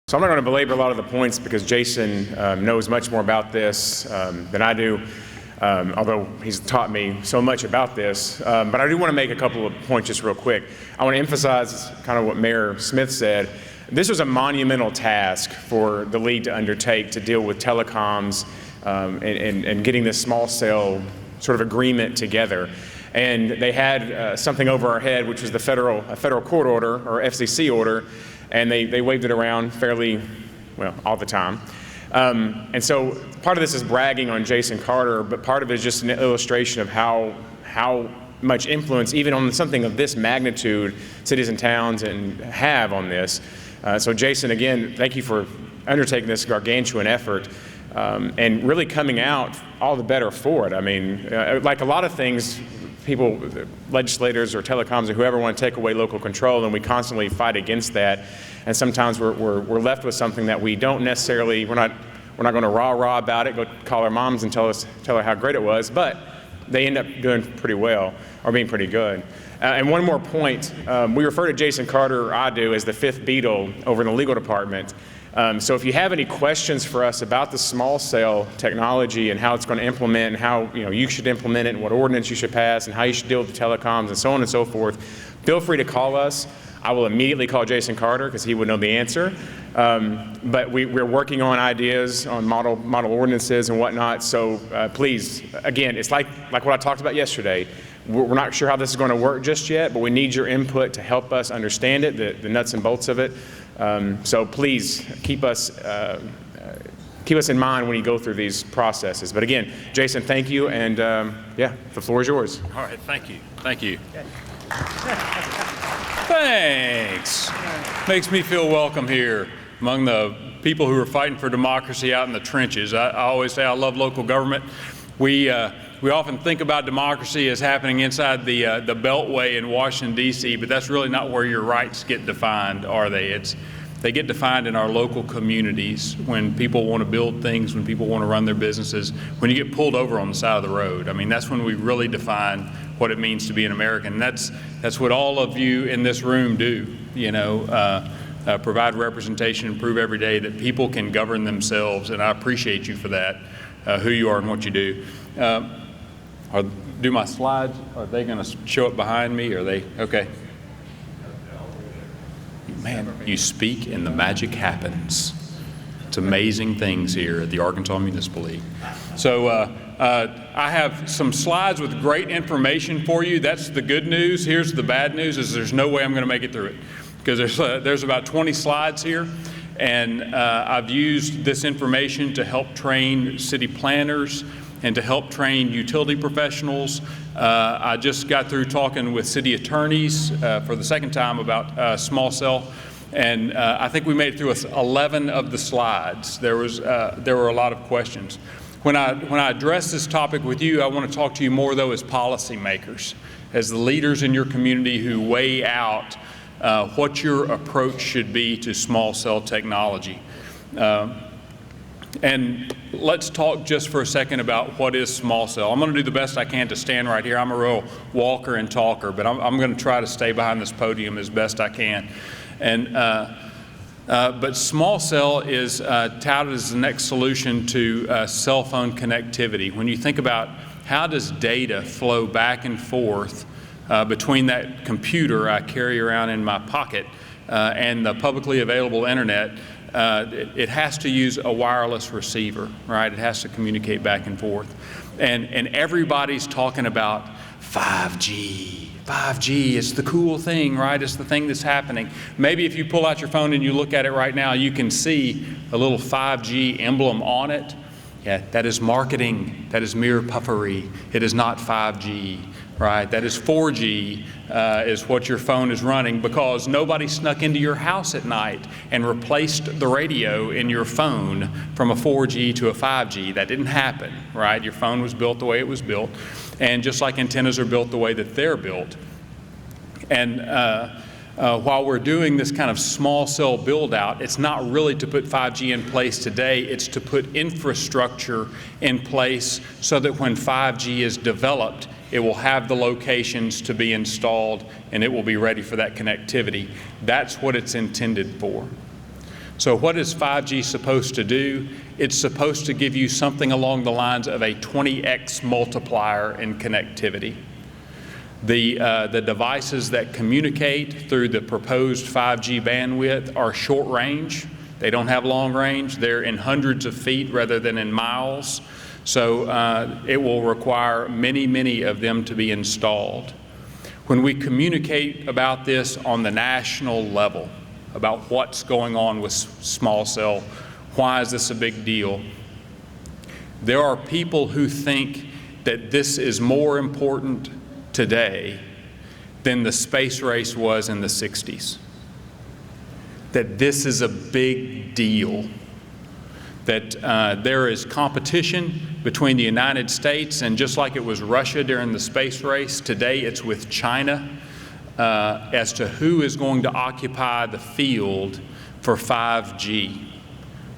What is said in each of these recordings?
So I'm not going to belabor a lot of the points because Jason knows much more about this than I do, although he's taught me so much about this. But I do want to make a couple of points just real quick. I want to emphasize kind of what Mayor Smith said. This was a monumental task for the league to undertake to deal with telecoms and getting this small cell sort of agreement together. And they had something over our head, which was the federal court order, or FCC order, and they waved it around fairly, well, all the time. And so part of this is bragging on Jason Carter, but part of it is just an illustration of how much influence, even on something of this magnitude, cities and towns have on this. So Jason, again, thank you for undertaking this gargantuan effort and really coming out all the better for it. I mean, like a lot of things, people, legislators or telecoms or whoever want to take away local control, and we constantly fight against that. And sometimes we're left with something that we don't necessarily, we're not going to rah-rah about it, go call our moms and tell her how great it was, but they end up doing pretty well or being pretty good. And one more point, we refer to Jason Carter, or I do, as the fifth Beatle over in the legal department. So if you have any questions for us about the small cell technology and how it's going to implement and how you should implement it and what ordinance you should pass and how you should deal with the telecoms and so on and so forth, feel free to call us. I will immediately call Jason Carter because he would know the answer. But we're working on ideas on model ordinances and whatnot. So please, again, it's like what I talked about yesterday. We're not sure how this is going to work just yet, but we need your input to help us understand it, the nuts and bolts of it. So please keep us in mind when you go through these processes. But again, Jason, thank you, and yeah, the floor is yours. All right, thank you. Thanks. Makes me feel welcome here among the people who are fighting for democracy out in the trenches. I always say I love local government. We often think about democracy as happening inside the Beltway in Washington, D.C., but that's really not where your rights get defined, are they? They get defined in our local communities when people want to build things, when people want to run their businesses, when you get pulled over on the side of the road. I mean, that's when we really define what it means to be an American. That's what all of you in this room do, provide representation and prove every day that people can govern themselves, and I appreciate you for that, who you are and what you do. Do my slides, are they going to show up behind me? Are they? Okay. Man, you speak and the magic happens. It's amazing things here at the Arkansas Municipal League. So I have some slides with great information for you. That's the good news. Here's the bad news, is there's no way I'm going to make it through it, because there's about 20 slides here. And I've used this information to help train city planners and to help train utility professionals. I just got through talking with city attorneys for the second time about small cell, and I think we made it through 11 of the slides. There were a lot of questions. When I address this topic with you, I want to talk to you more, though, as policymakers, as the leaders in your community who weigh out what your approach should be to small cell technology. And let's talk just for a second about what is small cell. I'm going to do the best I can to stand right here. I'm a real walker and talker, but I'm going to try to stay behind this podium as best I can. And but small cell is touted as the next solution to cell phone connectivity. When you think about how does data flow back and forth between that computer I carry around in my pocket and the publicly available internet, it has to use a wireless receiver, right? It has to communicate back and forth. And everybody's talking about 5G. 5G is the cool thing, right? It's the thing that's happening. Maybe if you pull out your phone and you look at it right now, you can see a little 5G emblem on it. Yeah, that is marketing. That is mere puffery. It is not 5G. Right, that is 4G is what your phone is running, because nobody snuck into your house at night and replaced the radio in your phone from a 4G to a 5G. That didn't happen, right? Your phone was built the way it was built, and just like antennas are built the way that they're built. And while we're doing this kind of small cell build out, it's not really to put 5G in place today, it's to put infrastructure in place so that when 5G is developed, it will have the locations to be installed and it will be ready for that connectivity. That's what it's intended for. So what is 5G supposed to do? It's supposed to give you something along the lines of a 20x multiplier in connectivity. The devices that communicate through the proposed 5G bandwidth are short range. They don't have long range. They're in hundreds of feet rather than in miles. So it will require many, many of them to be installed. When we communicate about this on the national level, about what's going on with small cell, why is this a big deal? There are people who think that this is more important today than the space race was in the 60s. That this is a big deal. That there is competition between the United States, and just like it was Russia during the space race, today it's with China as to who is going to occupy the field for 5G.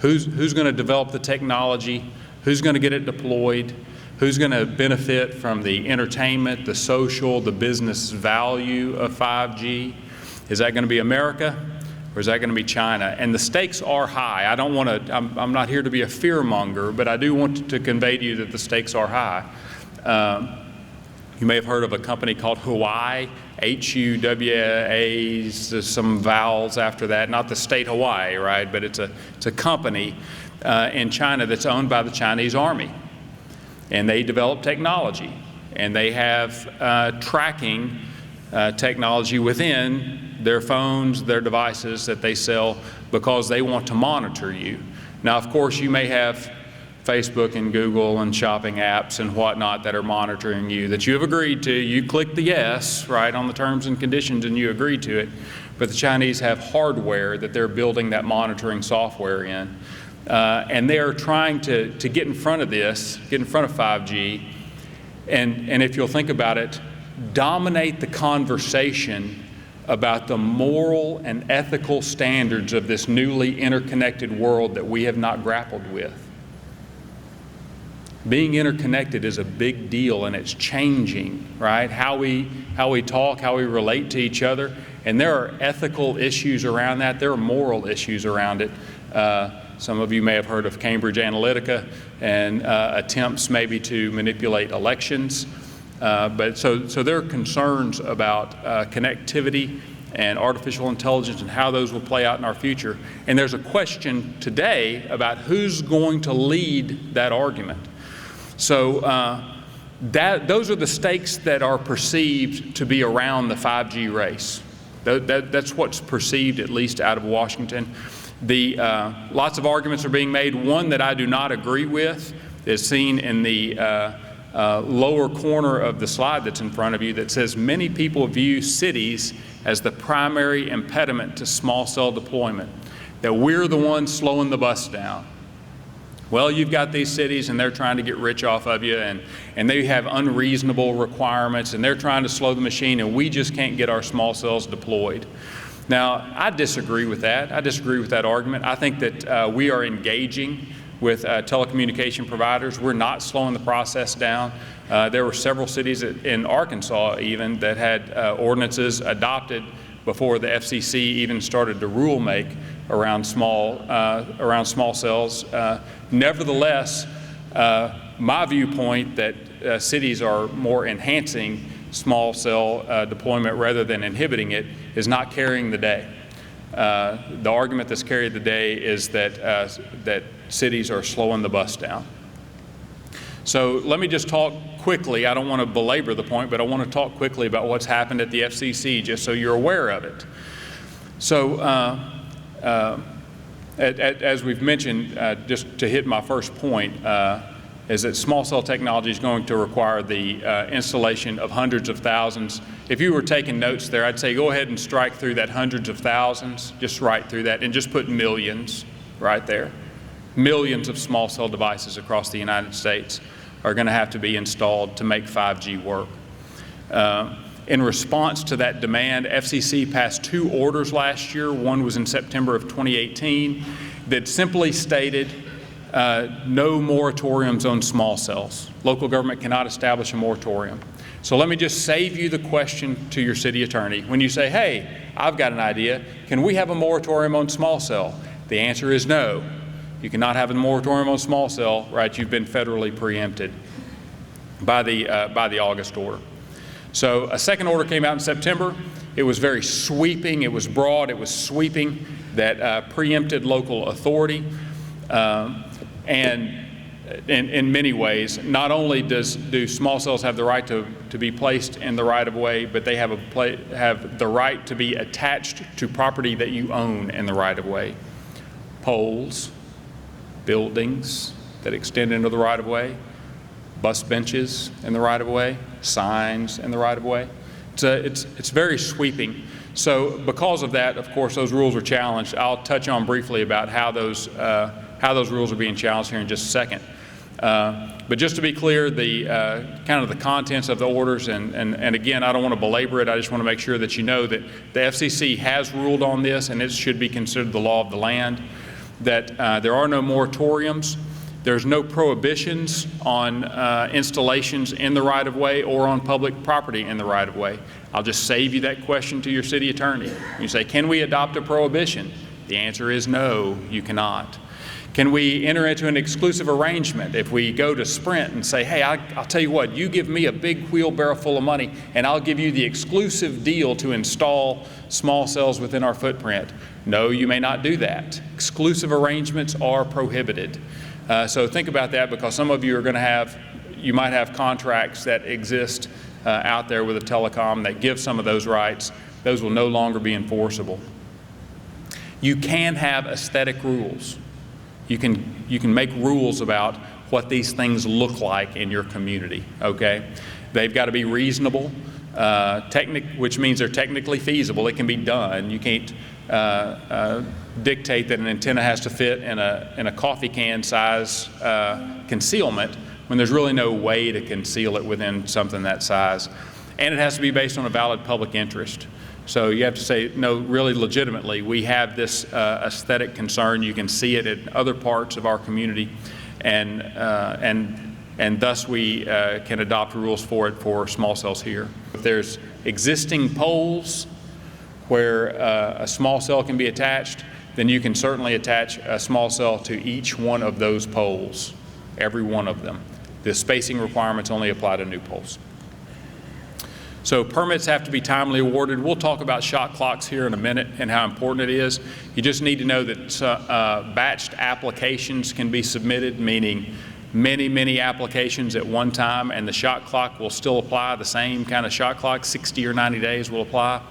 Who's going to develop the technology? Who's going to get it deployed? Who's going to benefit from the entertainment, the social, the business value of 5G? Is that going to be America, or is that going to be China? And the stakes are high. I don't want to, I'm not here to be a fearmonger, but I do want to convey to you that the stakes are high. You may have heard of a company called Huawei, H-U-W-A, some vowels after that, not the state Hawaii, right? But it's a company in China that's owned by the Chinese Army. And they develop technology, and they have tracking technology within their phones, their devices that they sell, because they want to monitor you. Now, of course, you may have Facebook and Google and shopping apps and whatnot that are monitoring you, that you have agreed to. You click the yes, right, on the terms and conditions, and you agree to it. But the Chinese have hardware that they're building that monitoring software in. And they are trying to get in front of this, get in front of 5G, and if you'll think about it, dominate the conversation about the moral and ethical standards of this newly interconnected world that we have not grappled with. Being interconnected is a big deal, and it's changing, right? How we talk, how we relate to each other, and there are ethical issues around that. There are moral issues around it. Some of you may have heard of Cambridge Analytica and attempts maybe to manipulate elections. But so there are concerns about connectivity and artificial intelligence and how those will play out in our future. And there's a question today about who's going to lead that argument. So those are the stakes that are perceived to be around the 5G race. That's what's perceived, at least out of Washington. Lots of arguments are being made. One that I do not agree with is seen in the lower corner of the slide that's in front of you, that says many people view cities as the primary impediment to small cell deployment, that we're the ones slowing the bus down. Well, you've got these cities and they're trying to get rich off of you, and they have unreasonable requirements, and they're trying to slow the machine, and we just can't get our small cells deployed. Now, I disagree with that. I disagree with that argument. I think that we are engaging with telecommunication providers. We're not slowing the process down. There were several cities in Arkansas even that had ordinances adopted before the FCC even started to rule make around small cells. Nevertheless, my viewpoint that cities are more enhancing small cell deployment rather than inhibiting it is not carrying the day. The argument that's carried the day is that cities are slowing the bus down. So let me just talk quickly. I don't want to belabor the point, but I want to talk quickly about what's happened at the FCC, just so you're aware of it. So as we've mentioned, just to hit my first point, is that small cell technology is going to require the installation of hundreds of thousands. If you were taking notes there, I'd say go ahead and strike through that hundreds of thousands, just right through that, and just put millions right there. Millions of small cell devices across the United States are going to have to be installed to make 5G work. In response to that demand, FCC passed 2 orders last year. One was in September of 2018 that simply stated no moratoriums on small cells. Local government cannot establish a moratorium. So let me just save you the question to your city attorney. When you say, hey, I've got an idea, can we have a moratorium on small cell? The answer is no. You cannot have a moratorium on small cell, right? You've been federally preempted by the August order. So a second order came out in September. It was very sweeping. It was broad. It was sweeping that preempted local authority. And in many ways, not only do small cells have the right to be placed in the right-of-way, but they have the right to be attached to property that you own in the right-of-way. Poles, buildings that extend into the right-of-way, bus benches in the right-of-way, signs in the right-of-way. It's very sweeping. So because of that, of course, those rules are challenged. I'll touch on briefly about how those rules are being challenged here in just a second. But just to be clear, the kind of the contents of the orders, and again, I don't want to belabor it. I just want to make sure that you know that the FCC has ruled on this, and it should be considered the law of the land, that there are no moratoriums. There's no prohibitions on installations in the right-of-way or on public property in the right-of-way. I'll just save you that question to your city attorney. You say, can we adopt a prohibition? The answer is no, you cannot. Can we enter into an exclusive arrangement? If we go to Sprint and say, hey, I'll tell you what, you give me a big wheelbarrow full of money and I'll give you the exclusive deal to install small cells within our footprint. No, you may not do that. Exclusive arrangements are prohibited. So think about that, because some of you are going to you might have contracts that exist out there with a telecom that give some of those rights. Those will no longer be enforceable. You can have aesthetic rules. You can make rules about what these things look like in your community, okay? They've got to be reasonable, which means they're technically feasible. It can be done. You can't dictate that an antenna has to fit in a coffee can size concealment when there's really no way to conceal it within something that size. And it has to be based on a valid public interest. So you have to say, no, really legitimately, we have this aesthetic concern. You can see it in other parts of our community, and thus we can adopt rules for it for small cells here. If there's existing poles where a small cell can be attached, then you can certainly attach a small cell to each one of those poles, every one of them. The spacing requirements only apply to new poles. So permits have to be timely awarded. We'll talk about shot clocks here in a minute and how important it is. You just need to know that batched applications can be submitted, meaning many applications at one time, and the shot clock will still apply. The same kind of shot clock, 60 or 90 days will apply.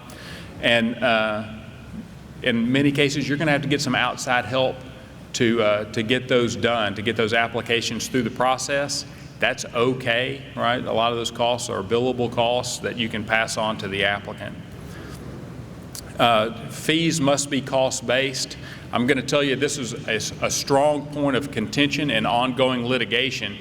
And in many cases, you're going to have to get some outside help to get those done, to get those applications through the process. That's okay, right? A lot of those costs are billable costs that you can pass on to the applicant. Fees must be cost-based. I'm going to tell you this is a strong point of contention and ongoing litigation,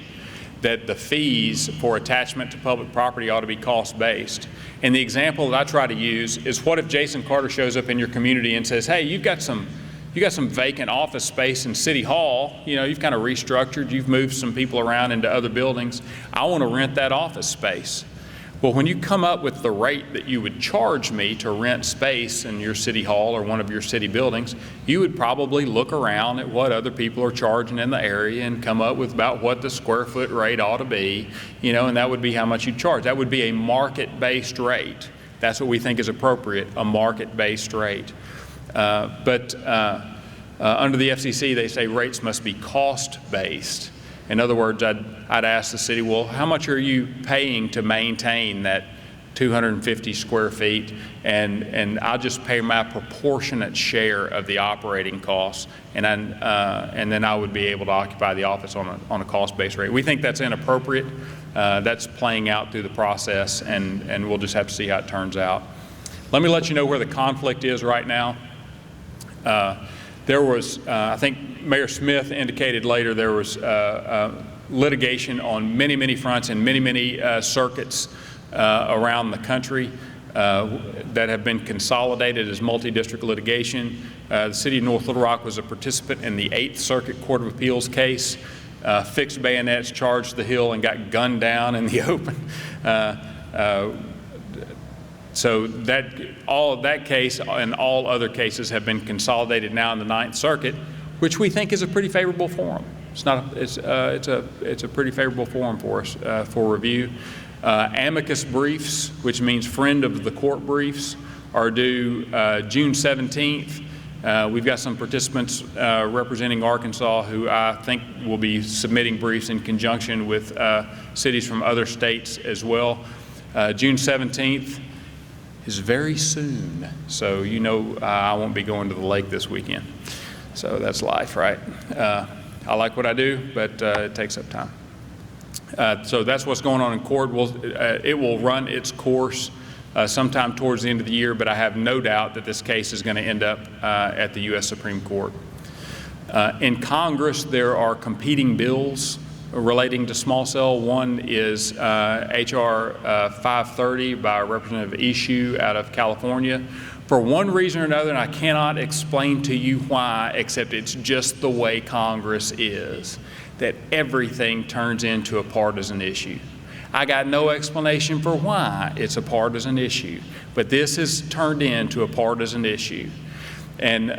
that the fees for attachment to public property ought to be cost-based. And the example that I try to use is, what if Jason Carter shows up in your community and says, hey, you've got some vacant office space in City Hall. You know, you've kind of restructured, you've moved some people around into other buildings. I want to rent that office space. Well, when you come up with the rate that you would charge me to rent space in your City Hall or one of your city buildings, you would probably look around at what other people are charging in the area and come up with about what the square foot rate ought to be, you know, and that would be how much you'd charge. That would be a market-based rate. That's what we think is appropriate, a market-based rate. But under the FCC, they say rates must be cost-based. In other words, I'd ask the city, well, how much are you paying to maintain that 250 square feet? And I'll just pay my proportionate share of the operating costs, and then I would be able to occupy the office on a cost-based rate. We think that's inappropriate. That's playing out through the process, and we'll just have to see how it turns out. Let me let you know where the conflict is right now. There was, I think Mayor Smith indicated later, there was litigation on many fronts and many circuits around the country that have been consolidated as multi-district litigation. The city of North Little Rock was a participant in the 8th Circuit Court of Appeals case. Fixed bayonets charged the hill and got gunned down in the open. So all of that case and all other cases have been consolidated now in the Ninth Circuit, which we think is a pretty favorable forum. It's a pretty favorable forum for us for review. Amicus briefs, which means friend of the court briefs, are due June 17th. We've got some participants representing Arkansas who I think will be submitting briefs in conjunction with cities from other states as well. June 17th is very soon, so you know I won't be going to the lake this weekend. So that's life, right? I like what I do, but it takes up time. So that's what's going on in court. It will run its course sometime towards the end of the year, but I have no doubt that this case is going to end up at the U.S. Supreme Court. In Congress, there are competing bills relating to small cell. One is H.R. 530 by Representative Issue out of California. For one reason or another, and I cannot explain to you why, except it's just the way Congress is, that everything turns into a partisan issue. I got no explanation for why it's a partisan issue, but this has turned into a partisan issue. And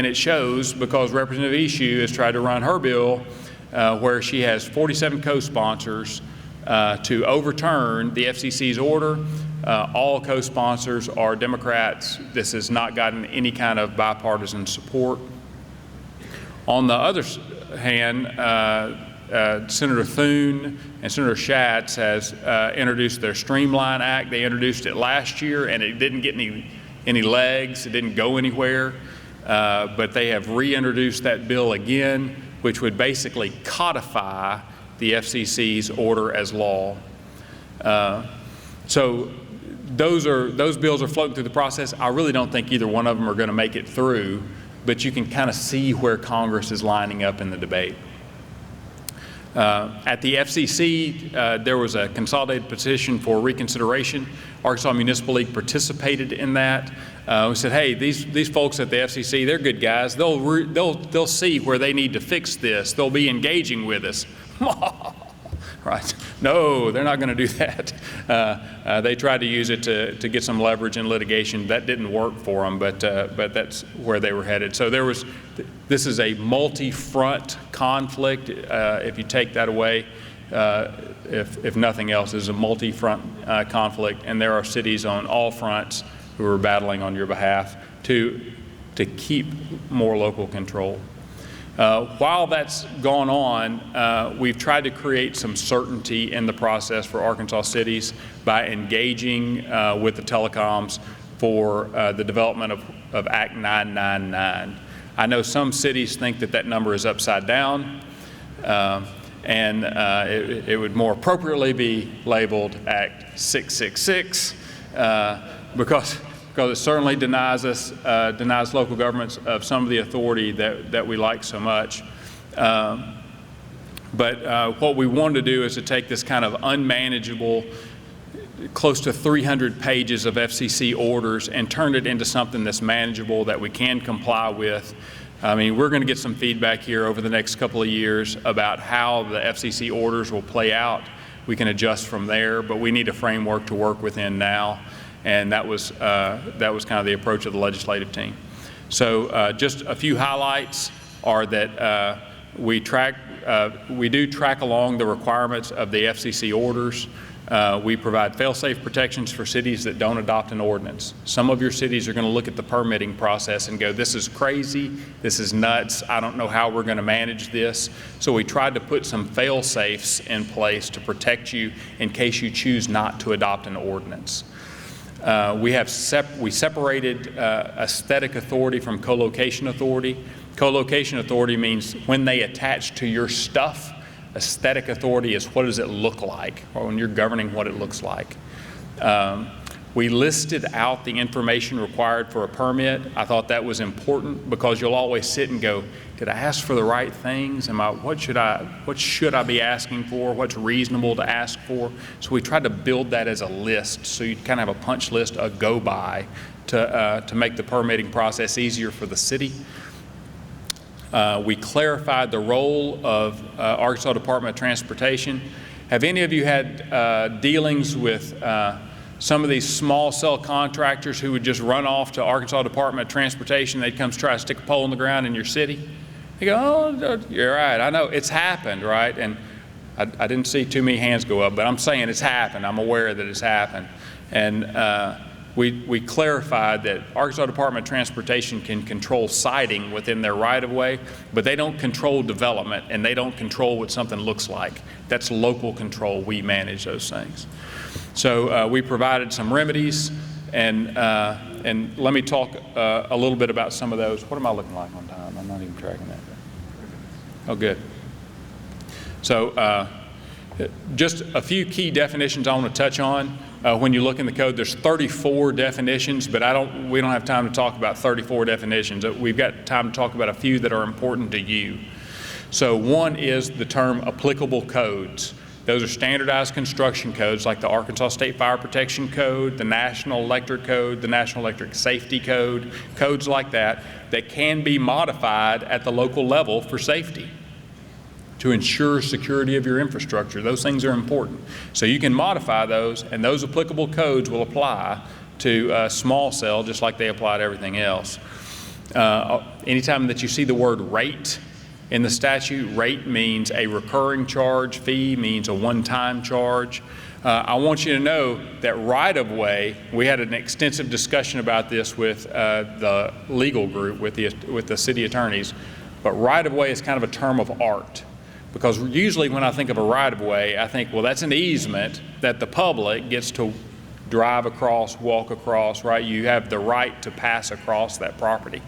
it shows because Representative Issue has tried to run her bill where she has 47 co-sponsors to overturn the FCC's order. All co-sponsors are Democrats. This has not gotten any kind of bipartisan support. On the other hand, Senator Thune and Senator Schatz has introduced their Streamline Act. They introduced it last year, and it didn't get any legs. It didn't go anywhere. But they have reintroduced that bill again, which would basically codify the FCC's order as law. So those bills are floating through the process. I really don't think either one of them are going to make it through, but you can kind of see where Congress is lining up in the debate. At the FCC, there was a consolidated petition for reconsideration. Arkansas Municipal League participated in that. We said, hey, these folks at the FCC, they're good guys. They'll see where they need to fix this. They'll be engaging with us. Right? No, they're not going to do that. They tried to use it to get some leverage in litigation. That didn't work for them, but that's where they were headed. So this is a multi-front conflict. If you take that away, if nothing else, is a multi-front conflict, and there are cities on all fronts who are battling on your behalf to keep more local control. While that's gone on, we've tried to create some certainty in the process for Arkansas cities by engaging with the telecoms for the development of Act 999. I know some cities think that number is upside down, and it would more appropriately be labeled Act 666 because it certainly denies local governments of some of the authority that we like so much. But what we wanted to do is to take this kind of unmanageable, close to 300 pages of FCC orders and turn it into something that's manageable, that we can comply with. I mean, we're going to get some feedback here over the next couple of years about how the FCC orders will play out. We can adjust from there, but we need a framework to work within now. And that was kind of the approach of the legislative team. So just a few highlights are that we do track along the requirements of the FCC orders. We provide fail-safe protections for cities that don't adopt an ordinance. Some of your cities are going to look at the permitting process and go, this is crazy, this is nuts, I don't know how we're going to manage this. So we tried to put some fail-safes in place to protect you in case you choose not to adopt an ordinance. We separated aesthetic authority from co-location authority. Co-location authority means when they attach to your stuff. Aesthetic authority is what does it look like, or when you're governing what it looks like. We listed out the information required for a permit. I thought that was important because you'll always sit and go, did I ask for the right things? What should I be asking for? What's reasonable to ask for? So we tried to build that as a list, so you kind of have a punch list, a go-by, to make the permitting process easier for the city. We clarified the role of Arkansas Department of Transportation. Have any of you had dealings with some of these small cell contractors who would just run off to Arkansas Department of Transportation. They'd come try to stick a pole in the ground in your city. You go, oh, you're right. I know it's happened, right? And I didn't see too many hands go up, but I'm saying it's happened. I'm aware that it's happened. And we clarified that Arkansas Department of Transportation can control siting within their right-of-way, but they don't control development, and they don't control what something looks like. That's local control. We manage those things. So we provided some remedies, and let me talk a little bit about some of those. What am I looking like on time? I'm not even tracking that. Oh, good. So just a few key definitions I want to touch on. When you look in the code, there's 34 definitions, but we don't have time to talk about 34 definitions. We've got time to talk about a few that are important to you. So one is the term applicable codes. Those are standardized construction codes like the Arkansas State Fire Protection Code, the National Electric Code, the National Electric Safety Code, codes like that can be modified at the local level for safety to ensure security of your infrastructure. Those things are important. So you can modify those, and those applicable codes will apply to small cell just like they apply to everything else. Anytime that you see the word rate in the statute, rate means a recurring charge, fee means a one-time charge. I want you to know that right-of-way, we had an extensive discussion about this with the legal group, with the city attorneys, but right-of-way is kind of a term of art. Because usually when I think of a right-of-way, I think, well, that's an easement that the public gets to drive across, walk across, right? You have the right to pass across that property.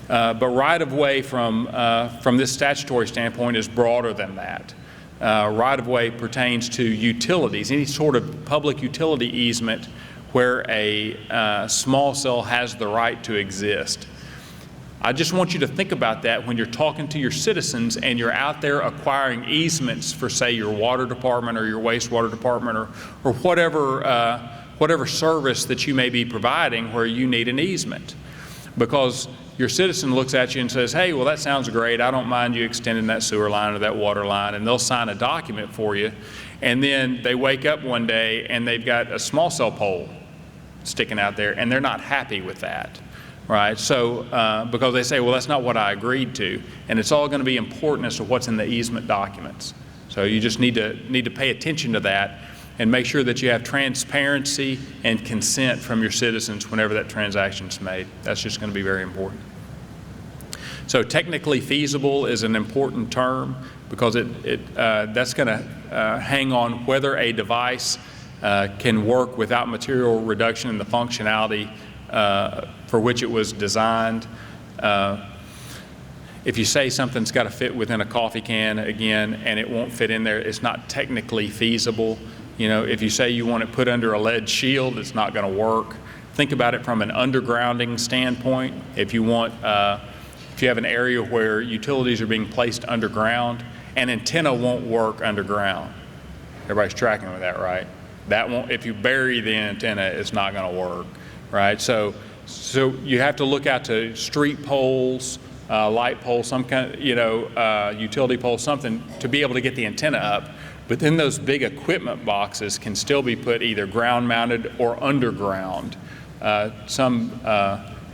But right-of-way from this statutory standpoint is broader than that. Right-of-way pertains to utilities, any sort of public utility easement where a small cell has the right to exist. I just want you to think about that when you're talking to your citizens and you're out there acquiring easements for, say, your water department or your wastewater department or whatever service that you may be providing where you need an easement. Because your citizen looks at you and says, hey, well, that sounds great. I don't mind you extending that sewer line or that water line, and they'll sign a document for you. And then they wake up one day and they've got a small cell pole sticking out there, and they're not happy with that. Right, so because they say, well, that's not what I agreed to, and it's all going to be important as to what's in the easement documents. So you just need to pay attention to that and make sure that you have transparency and consent from your citizens whenever that transaction's made. That's just going to be very important. So technically feasible is an important term because that's going to hang on whether a device can work without material reduction in the functionality for which it was designed. If you say something's got to fit within a coffee can, again, and it won't fit in there, it's not technically feasible. You know, if you say you want it put under a lead shield, it's not going to work. Think about it from an undergrounding standpoint. If you have an area where utilities are being placed underground, an antenna won't work underground. Everybody's tracking with that, right? That won't. If you bury the antenna, it's not going to work. Right, so you have to look out to street poles, light poles, some kind of, utility poles, something to be able to get the antenna up. But then those big equipment boxes can still be put either ground mounted or underground. I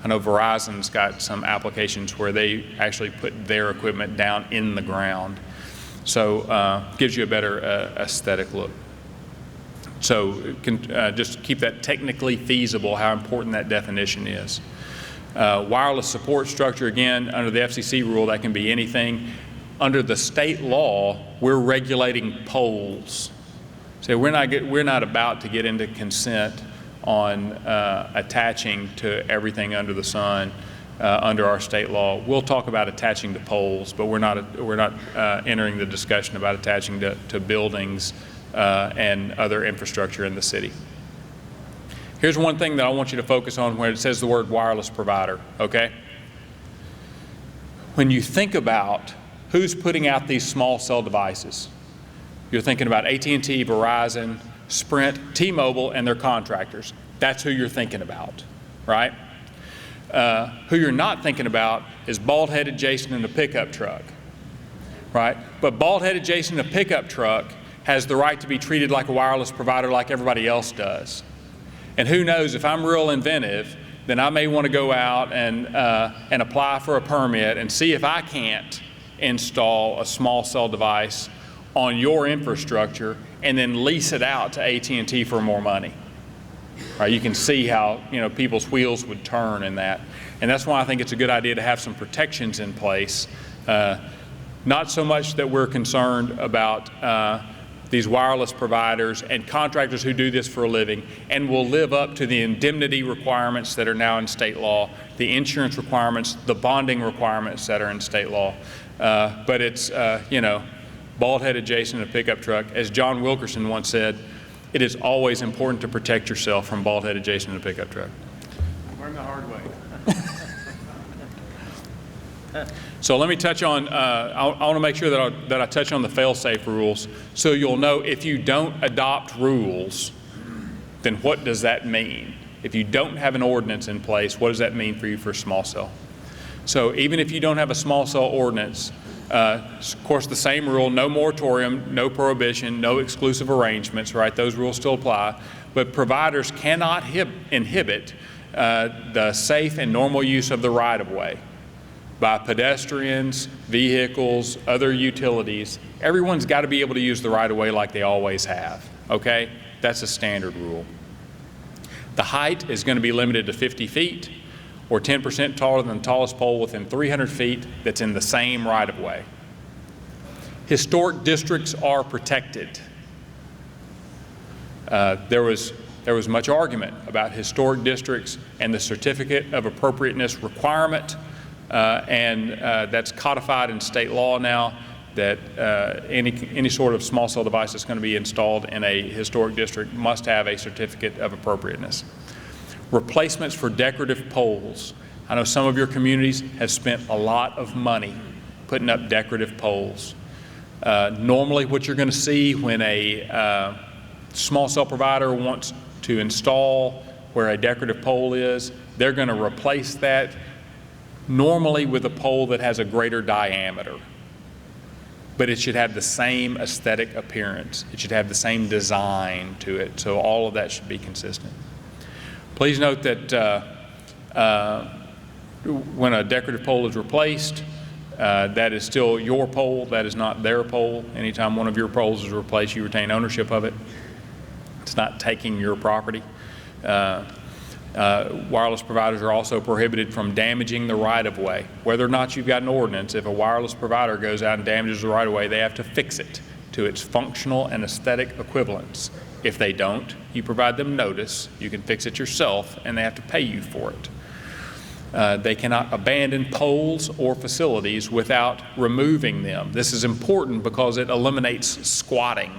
know Verizon's got some applications where they actually put their equipment down in the ground. So gives you a better aesthetic look. So just keep that technically feasible, how important that definition is. Wireless support structure, again, under the FCC rule, that can be anything. Under the state law, we're regulating poles. So we're not about to get into consent on attaching to everything under the sun under our state law. We'll talk about attaching to poles, but we're not entering the discussion about attaching to buildings and other infrastructure in the city. Here's one thing that I want you to focus on where it says the word wireless provider, okay? When you think about who's putting out these small cell devices, you're thinking about AT&T, Verizon, Sprint, T-Mobile, and their contractors. That's who you're thinking about, right? Who you're not thinking about is bald-headed Jason in a pickup truck, right? But bald-headed Jason in a pickup truck has the right to be treated like a wireless provider like everybody else does. And who knows, if I'm real inventive, then I may want to go out and apply for a permit and see if I can't install a small cell device on your infrastructure and then lease it out to AT&T for more money. Right, you can see how people's wheels would turn in that. And that's why I think it's a good idea to have some protections in place. Not so much that we're concerned about these wireless providers and contractors who do this for a living and will live up to the indemnity requirements that are now in state law, the insurance requirements, the bonding requirements that are in state law. But it's, bald-headed Jason in a pickup truck. As John Wilkerson once said, it is always important to protect yourself from bald-headed Jason in a pickup truck. Learn the hard way. So let me touch on, I want to make sure that I touch on the fail-safe rules so you'll know if you don't adopt rules, then what does that mean? If you don't have an ordinance in place, what does that mean for you for small cell? So even if you don't have a small cell ordinance, of course the same rule, no moratorium, no prohibition, no exclusive arrangements, right? Those rules still apply, but providers cannot inhibit the safe and normal use of the right-of-way by pedestrians, vehicles, other utilities. Everyone's got to be able to use the right-of-way like they always have, okay? That's a standard rule. The height is going to be limited to 50 feet or 10% taller than the tallest pole within 300 feet that's in the same right-of-way. Historic districts are protected. There was much argument about historic districts and the certificate of appropriateness requirement, and that's codified in state law now, that any sort of small cell device that's going to be installed in a historic district must have a certificate of appropriateness. Replacements for decorative poles. I know some of your communities have spent a lot of money putting up decorative poles. Normally what you're going to see when a small cell provider wants to install where a decorative pole is, they're going to replace that normally with a pole that has a greater diameter. But it should have the same aesthetic appearance. It should have the same design to it. So all of that should be consistent. Please note that when a decorative pole is replaced, that is still your pole. That is not their pole. Anytime one of your poles is replaced, you retain ownership of it. It's not taking your property. Wireless providers are also prohibited from damaging the right-of-way. Whether or not you've got an ordinance, if a wireless provider goes out and damages the right-of-way, they have to fix it to its functional and aesthetic equivalence. If they don't, you provide them notice, you can fix it yourself, and they have to pay you for it. They cannot abandon poles or facilities without removing them. This is important because it eliminates squatting,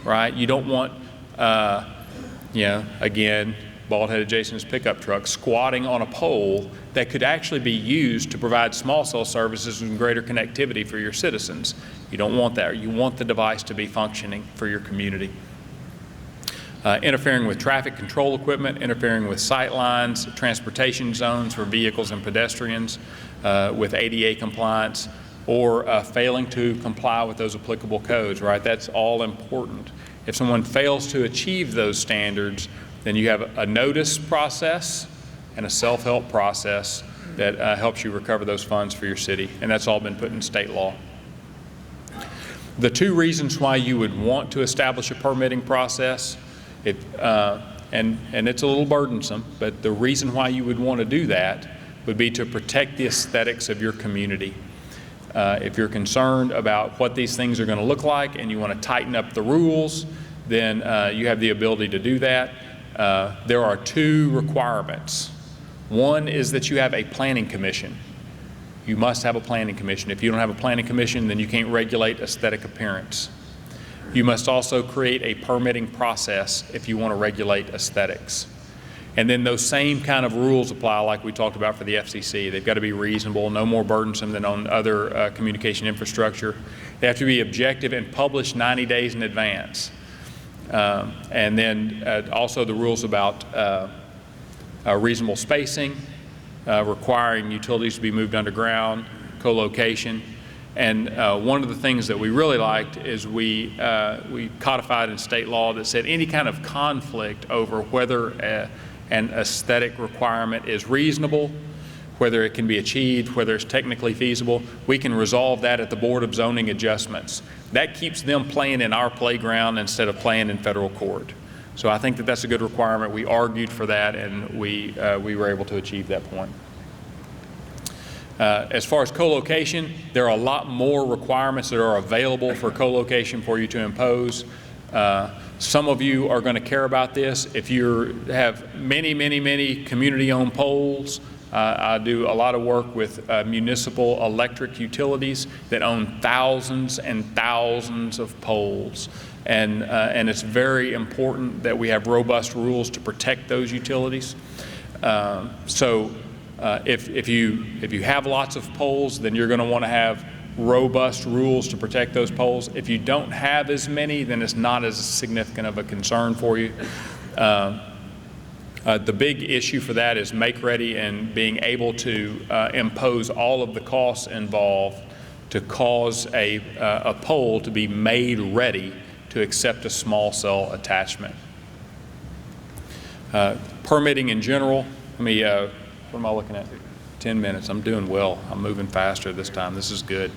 right? You don't want, again, bald-headed Jason's pickup truck squatting on a pole that could actually be used to provide small cell services and greater connectivity for your citizens. You don't want that. You want the device to be functioning for your community. Interfering with traffic control equipment, interfering with sight lines, transportation zones for vehicles and pedestrians, with ADA compliance, or failing to comply with those applicable codes, right? That's all important. If someone fails to achieve those standards, then you have a notice process and a self-help process that helps you recover those funds for your city, and that's all been put in state law. The two reasons why you would want to establish a permitting process, and it's a little burdensome, but the reason why you would want to do that would be to protect the aesthetics of your community. If you're concerned about what these things are going to look like and you want to tighten up the rules, then you have the ability to do that. There are two requirements. One is that you have a planning commission. You must have a planning commission. If you don't have a planning commission, then you can't regulate aesthetic appearance. You must also create a permitting process if you want to regulate aesthetics. And then those same kind of rules apply like we talked about for the FCC. They've got to be reasonable, no more burdensome than on other communication infrastructure. They have to be objective and published 90 days in advance. And then also the rules about reasonable spacing, requiring utilities to be moved underground, co-location, And one of the things that we really liked is we codified in state law that said any kind of conflict over whether an aesthetic requirement is reasonable, whether it can be achieved, whether it's technically feasible, we can resolve that at the Board of Zoning Adjustments. That keeps them playing in our playground instead of playing in federal court. So I think that that's a good requirement. We argued for that, and we were able to achieve that point. As far as co-location, there are a lot more requirements that are available for co-location for you to impose. Some of you are going to care about this. If you have many community-owned poles, I do a lot of work with municipal electric utilities that own thousands and thousands of poles. And it's very important that we have robust rules to protect those utilities. If you have lots of poles, then you're going to want to have robust rules to protect those poles. If you don't have as many, then it's not as significant of a concern for you. The big issue for that is make-ready and being able to impose all of the costs involved to cause a pole to be made ready to accept a small cell attachment. Permitting in general, let me, what am I looking at? 10 minutes. I'm doing well. I'm moving faster this time. This is good.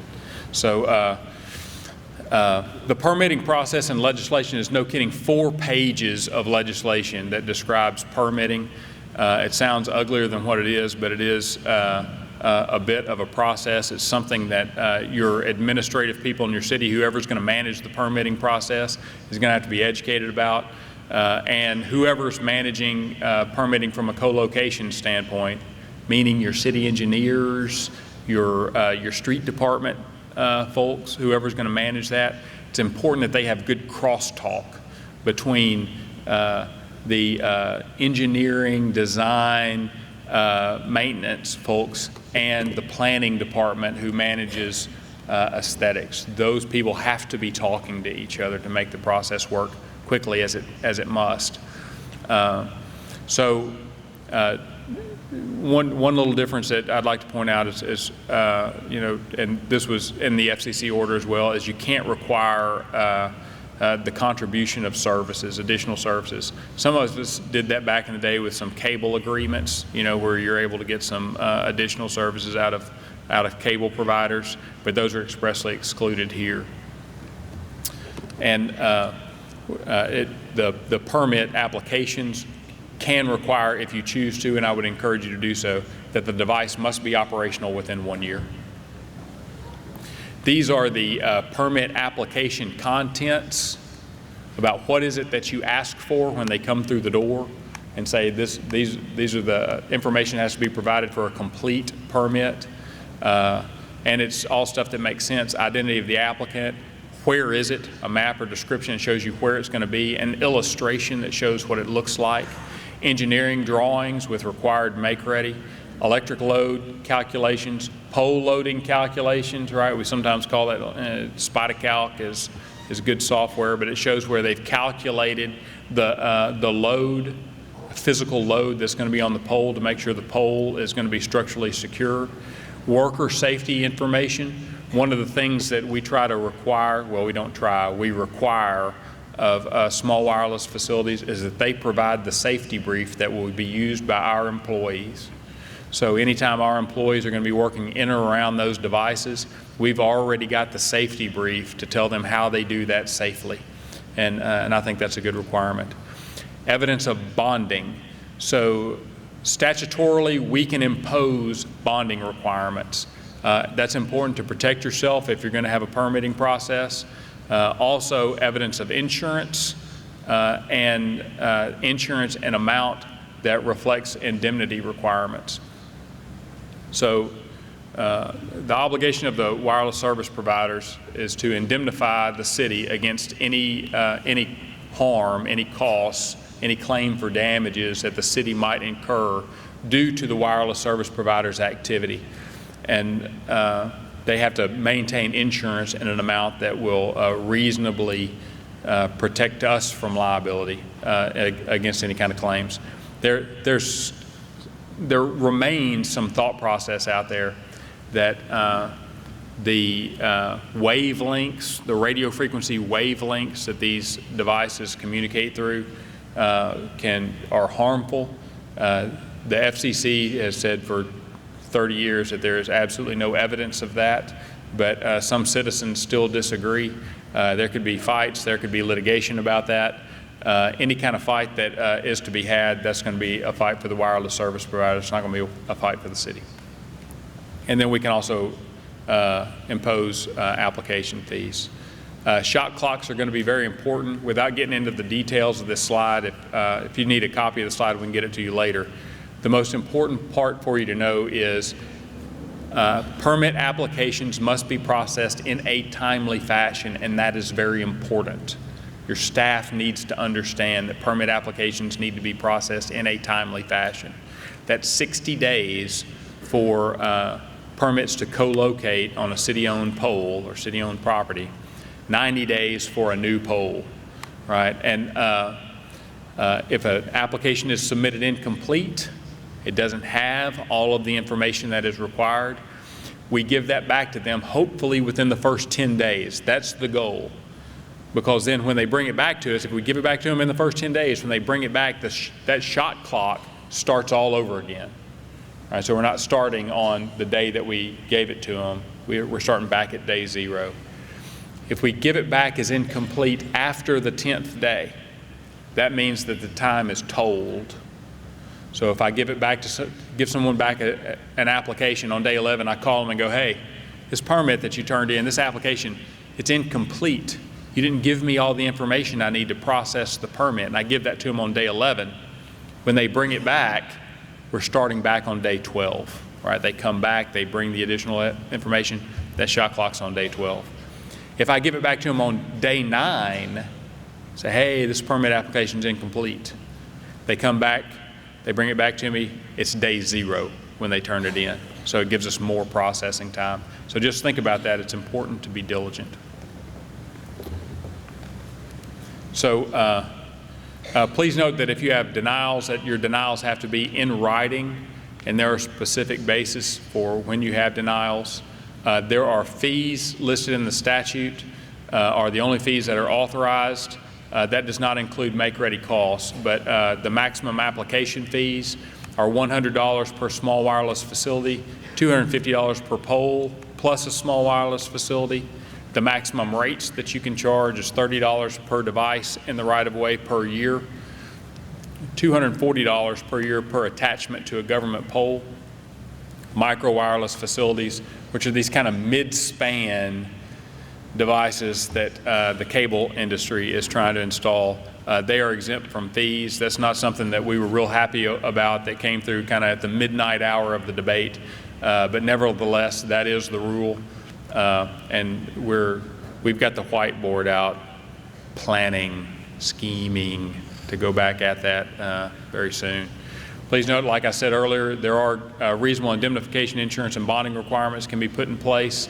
So the permitting process and legislation is, no kidding, 4 pages of legislation that describes permitting. It sounds uglier than what it is, but it is a bit of a process. It's something that your administrative people in your city, whoever's going to manage the permitting process, is going to have to be educated about. And whoever's managing permitting from a co-location standpoint, meaning your city engineers, your street department folks, whoever's going to manage that, it's important that they have good crosstalk between the engineering, design, maintenance folks and the planning department who manages aesthetics. Those people have to be talking to each other to make the process work quickly as it must. One little difference that I'd like to point out is you know, and this was in the FCC order as well, is you can't require the contribution of services, additional services. Some of us did that back in the day with some cable agreements, you know, where you're able to get some additional services out of cable providers, but those are expressly excluded here. And the permit applications can require, if you choose to, and I would encourage you to do so, that the device must be operational within 1 year. These are the permit application contents about what is it that you ask for when they come through the door, and say these are the information that has to be provided for a complete permit. And it's all stuff that makes sense: identity of the applicant, where is it, a map or description that shows you where it's going to be, an illustration that shows what it looks like, engineering drawings with required make-ready, electric load calculations, pole loading calculations, right? We sometimes call that SpiderCalc is good software, but it shows where they've calculated the load, physical load that's going to be on the pole to make sure the pole is going to be structurally secure. Worker safety information. One of the things that we try to require, well, we don't try, we require of small wireless facilities is that they provide the safety brief that will be used by our employees. So anytime our employees are going to be working in or around those devices, we've already got the safety brief to tell them how they do that safely. And I think that's a good requirement. Evidence of bonding. So statutorily, we can impose bonding requirements. That's important to protect yourself if you're going to have a permitting process. Also, evidence of insurance and insurance and amount that reflects indemnity requirements. So the obligation of the wireless service providers is to indemnify the city against any harm, any costs, any claim for damages that the city might incur due to the wireless service provider's activity. And they have to maintain insurance in an amount that will reasonably protect us from liability against any kind of claims. There remains some thought process out there that the wavelengths, the radio frequency wavelengths that these devices communicate through are harmful. The FCC has said for 30 years that there is absolutely no evidence of that, but some citizens still disagree. There could be fights, there could be litigation about that. Any kind of fight that is to be had, that's going to be a fight for the wireless service provider. It's not going to be a fight for the city. And then we can also impose application fees. Shot clocks are going to be very important. Without getting into the details of this slide, if you need a copy of the slide, we can get it to you later. The most important part for you to know is permit applications must be processed in a timely fashion, and that is very important. Your staff needs to understand that permit applications need to be processed in a timely fashion. That's 60 days for permits to co-locate on a city-owned pole or city-owned property, 90 days for a new pole, right? And if an application is submitted incomplete, it doesn't have all of the information that is required, we give that back to them, hopefully within the first 10 days. That's the goal. Because then when they bring it back to us, if we give it back to them in the first 10 days, when they bring it back, that shot clock starts all over again. All right, so we're not starting on the day that we gave it to them. We're starting back at day 0. If we give it back as incomplete after the 10th day, that means that the time is tolled. So if I give someone back an application on day 11, I call them and go, hey, this permit that you turned in, this application, it's incomplete. You didn't give me all the information I need to process the permit, and I give that to them on day 11. When they bring it back, we're starting back on day 12, right? They come back, they bring the additional information, that shot clock's on day 12. If I give it back to them on day 9, say, hey, this permit application's incomplete. They come back, they bring it back to me, it's day 0 when they turn it in. So it gives us more processing time. So just think about that. It's important to be diligent. So please note that if you have denials, that your denials have to be in writing, and there are specific basis for when you have denials. There are fees listed in the statute, are the only fees that are authorized. That does not include make-ready costs, but the maximum application fees are $100 per small wireless facility, $250 per pole, plus a small wireless facility. The maximum rates that you can charge is $30 per device in the right-of-way per year, $240 per year per attachment to a government pole. Micro wireless facilities, which are these kind of mid-span devices that the cable industry is trying to install, they are exempt from fees. That's not something that we were real happy about that came through kind of at the midnight hour of the debate, but nevertheless, that is the rule. And we've got the whiteboard out, planning, scheming to go back at that very soon. Please note, like I said earlier, there are reasonable indemnification insurance and bonding requirements can be put in place.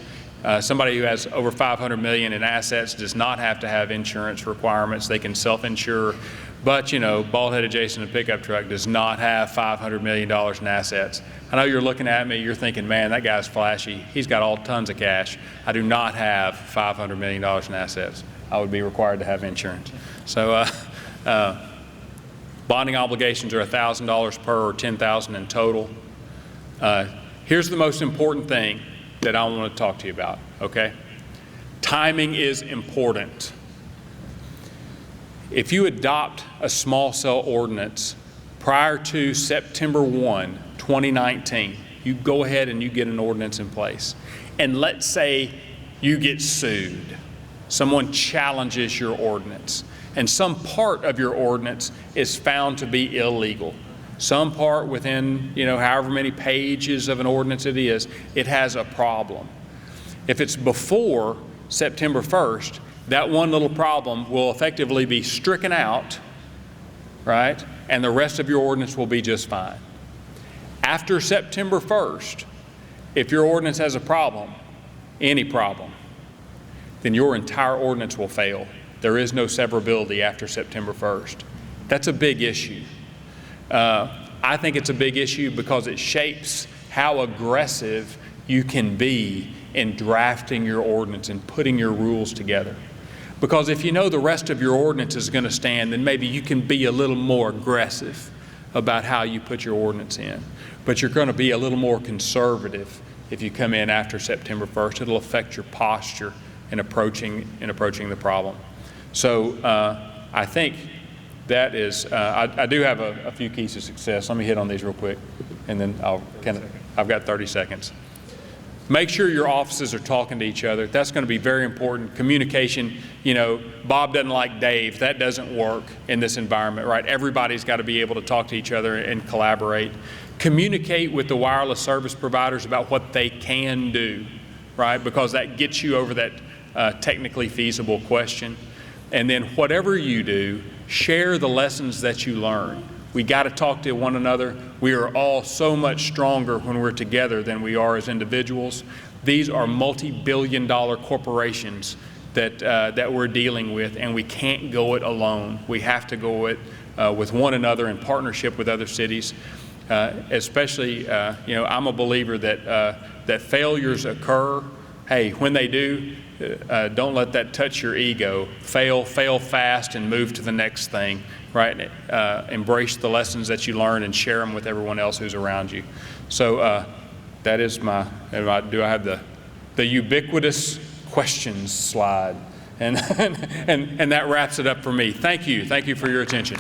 Somebody who has over $500 million in assets does not have to have insurance requirements. They can self-insure. But, you know, bald-headed Jason in a pickup truck does not have $500 million in assets. I know you're looking at me, you're thinking, man, that guy's flashy. He's got all tons of cash. I do not have $500 million in assets. I would be required to have insurance. So bonding obligations are $1,000 per or $10,000 in total. Here's the most important thing that I want to talk to you about, okay? Timing is important. If you adopt a small cell ordinance prior to September 1, 2019, you go ahead and you get an ordinance in place. And let's say you get sued. Someone challenges your ordinance, and some part of your ordinance is found to be illegal. Some part within, you know, however many pages of an ordinance it is, it has a problem. If it's before September 1st, that one little problem will effectively be stricken out, right? And the rest of your ordinance will be just fine. After September 1st, if your ordinance has a problem, any problem, then your entire ordinance will fail. There is no severability after September 1st. That's a big issue. I think it's a big issue because it shapes how aggressive you can be in drafting your ordinance and putting your rules together. Because if you know the rest of your ordinance is going to stand, then maybe you can be a little more aggressive about how you put your ordinance in. But you're going to be a little more conservative if you come in after September 1st. It'll affect your posture in approaching the problem. So I think that is, I do have a few keys to success. Let me hit on these real quick, and then I've got 30 seconds. Make sure your offices are talking to each other. That's going to be very important. Communication, you know, Bob doesn't like Dave. That doesn't work in this environment, right? Everybody's got to be able to talk to each other and collaborate. Communicate with the wireless service providers about what they can do, right? Because that gets you over that technically feasible question. And then whatever you do, share the lessons that you learn. We got to talk to one another. We are all so much stronger when we're together than we are as individuals. These are multi-billion-dollar corporations that we're dealing with, and we can't go it alone. We have to go it with one another in partnership with other cities. Especially, you know, I'm a believer that failures occur. Hey, when they do, don't let that touch your ego. Fail fast and move to the next thing, right? Embrace the lessons that you learn and share them with everyone else who's around you. So that is do I have the ubiquitous questions slide? And that wraps it up for me. Thank you for your attention.